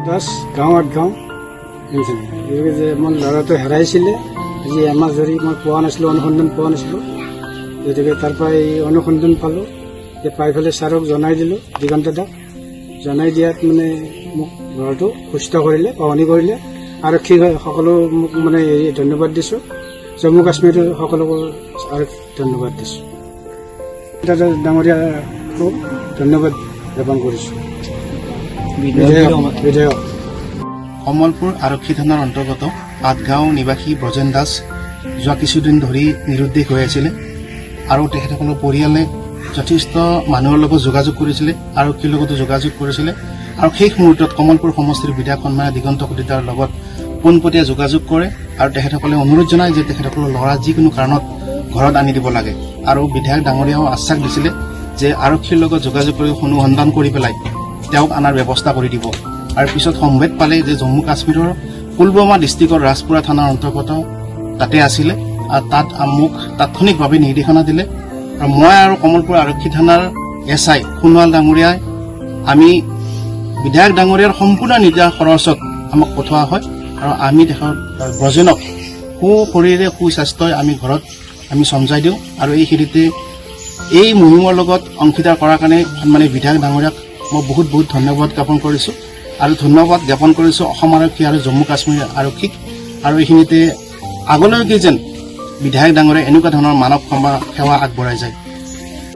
দাস গাঁও ৮ গাঁও যে মোৰ ল'ৰাটো হেৰাইছিলে আজি এমাহ ধৰি মই পোৱা নাছিলোঁ, অনুসন্ধান পোৱা নাছিলোঁ। গতিকে তাৰ পৰা এই অনুসন্ধান পালোঁ, যে পাই পেলাই ছাৰক জনাই দিলোঁ, দিগন্ত দাক জনাই দিয়াত মানে মোক ল'ৰাটো সুস্থ কৰিলে, পাৱনি কৰিলে। আৰক্ষী সকলো মোক মানে ধন্যবাদ দিছোঁ, জম্মু কাশ্মীৰৰ সকলোকে আৰু ধন্যবাদ দিছোঁ। দাদা ডাঙৰীয়াকো ধন্যবাদ জ্ঞাপন কৰিছোঁ। বিধায়ক কমলপুৰ আৰক্ষী থানাৰ অন্তৰ্গত ৮ গাঁও নিবাসী ব্ৰজেন দাস যোৱা কিছুদিন ধৰি নিৰুদ্দেশ হৈ আছিলে আৰু তেখেতসকলৰ পৰিয়ালে যথেষ্ট মানুহৰ লগত যোগাযোগ কৰিছিলে, আৰক্ষীৰ লগতো যোগাযোগ কৰিছিলে আৰু শেষ মুহূৰ্তত কমলপুৰ সমষ্টিৰ বিধায়ক সন্মানীয় দিগন্ত কলিতাৰ লগত পোনপটীয়া যোগাযোগ কৰে আৰু তেখেতসকলে অনুৰোধ জনায় যে তেখেতসকলৰ ল'ৰা যিকোনো কাৰণত ঘৰত আনি দিব লাগে। আৰু বিধায়ক ডাঙৰীয়াও আশ্বাস দিছিলে যে আৰক্ষীৰ লগত যোগাযোগ কৰি অনুসন্ধান কৰি পেলাই তেওঁক অনাৰ ব্যৱস্থা কৰি দিব। আৰু পিছত সম্ভেদ পালে যে জম্মু কাশ্মীৰৰ পুলৱামা ডিষ্ট্ৰিক্টৰ ৰাজপুৰা থানাৰ অন্তৰ্গত তাতে আছিলে আৰু তাত মোক তাৎক্ষণিকভাৱে নিৰ্দেশনা দিলে আৰু মই আৰু কমলপুৰ আৰক্ষী থানাৰ SI সোণোৱাল ডাঙৰীয়াই আমি বিধায়ক ডাঙৰীয়াৰ সম্পূৰ্ণ নিৰ্দেশ খৰচত আমাক পঠোৱা হয় আৰু আমি তেখেত ব্ৰজেনক শৰীৰে সুস্বাস্থ্যই আমি ঘৰত আমি চমজাই দিওঁ। আৰু এইখিনিতে এই মুহিমৰ লগত অংশীদাৰ কৰাৰ কাৰণে সন্মানীয় বিধায়ক ডাঙৰীয়াক মই বহুত বহুত ধন্যবাদ জ্ঞাপন কৰিছোঁ আৰু ধন্যবাদ জ্ঞাপন কৰিছোঁ অসম আৰক্ষী আৰু জম্মু কাশ্মীৰ আৰক্ষীক। আৰু এইখিনিতে আগলৈকে যেন বিধায়ক ডাঙৰীয়াই এনেকুৱা ধৰণৰ মানৱ সেৱা আগবঢ়াই যায়।